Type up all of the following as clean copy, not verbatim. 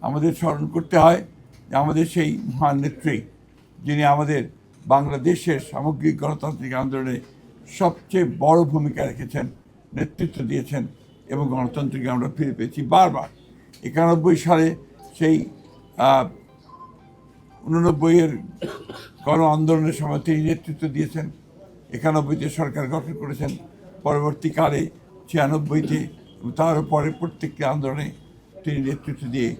আমাদের স্মরণ করতে হয় যে আমাদের সেই মহান নেত্রী, যিনি আমাদের বাংলাদেশের সামগ্রিক গণতান্ত্রিক আন্দোলনে সবচেয়ে বড় ভূমিকা রেখেছেন, নেতৃত্ব দিয়েছেন এবং গণতন্ত্রকে আমরা ফিরে পেয়েছি বারবার। 91 সালে সেই 89-এর গণ আন্দোলনের সময় তিনি নেতৃত্ব দিয়েছেন। 91-তে সরকার গঠন করেছেন, পরবর্তীকালে 96-তে তার পরে প্রত্যেকটি আন্দোলনে তিনি নেতৃত্ব দিয়ে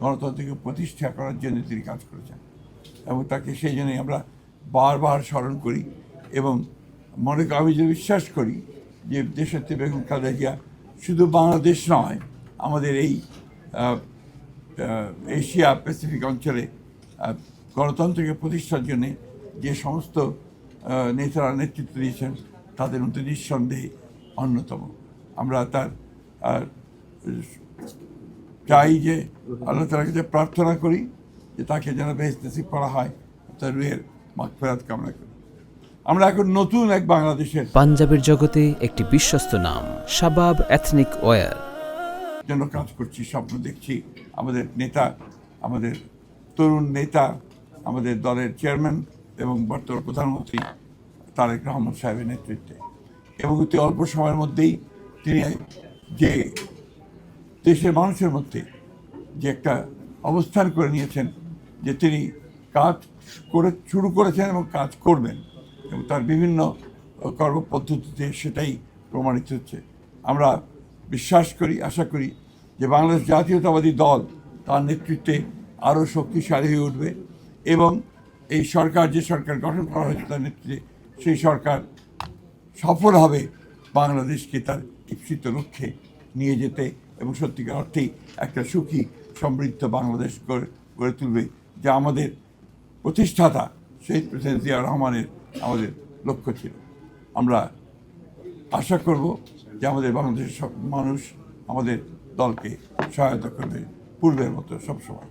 গণতন্ত্রকে প্রতিষ্ঠা করার জন্য তিনি কাজ করেছেন এবং তাকে সেই জন্যই আমরা বারবার স্মরণ করি। এবং আমি যে বিশ্বাস করি যে দেশনেত্রী বেগম খালেদা জিয়া শুধু বাংলাদেশ নয়, আমাদের এই এশিয়া প্যাসিফিক অঞ্চলে গণতন্ত্রকে প্রতিষ্ঠার জন্য যে সমস্ত নেতারা নেতৃত্ব দিয়েছেন তাদের মধ্যে নিঃসন্দেহে অন্যতম। আমরা তার চাই যে আল্লাহ তাআলার কাছে প্রার্থনা করি যে তাকে যেন বেহেশত নসিব করা হয়, তার রুহের মাগফিরাত কামনা করি। আমরা এখন নতুন এক বাংলাদেশের পাঞ্জাবের জগতে একটি বিশ্বস্ত নাম শাবাব এথনিক ওয়্যার জন্য কাজ করছি, স্বপ্ন দেখছি। আমাদের নেতা, আমাদের তরুণ নেতা, আমাদের দলের চেয়ারম্যান এবং বর্তমান প্রধানমন্ত্রী তারেক রহমান সাহেবের নেতৃত্বে এবং অতি অল্প সময়ের মধ্যেই তিনি যে দেশের মানুষের মধ্যে যে একটা অবস্থান করে নিয়েছেন, যে তিনি কাজ শুরু করেছেন এবং কাজ করবেন এবং তার বিভিন্ন কর্মপদ্ধতিতে সেটাই প্রমাণিত হচ্ছে। আমরা বিশ্বাস করি, আশা করি যে বাংলাদেশ জাতীয়তাবাদী দল তার নেতৃত্বে আরও শক্তিশালী হয়ে উঠবে এবং এই সরকার, যে সরকার গঠন করা হয়েছে তার নেতৃত্বে, সেই সরকার সফল হবে বাংলাদেশকে তার ইপ্সিত লক্ষ্যে নিয়ে যেতে এবং সত্যিকার অর্থেই একটা সুখী সমৃদ্ধ বাংলাদেশ গড়ে তুলবে, যা আমাদের প্রতিষ্ঠাতা শহীদ প্রেসিডেন্ট জিয়া রহমানের আমাদের লক্ষ্য ছিল। আমরা আশা করব যে আমাদের বাংলাদেশের সব মানুষ আমাদের দলকে সহায়তা করবে পূর্বের মতো সবসময়।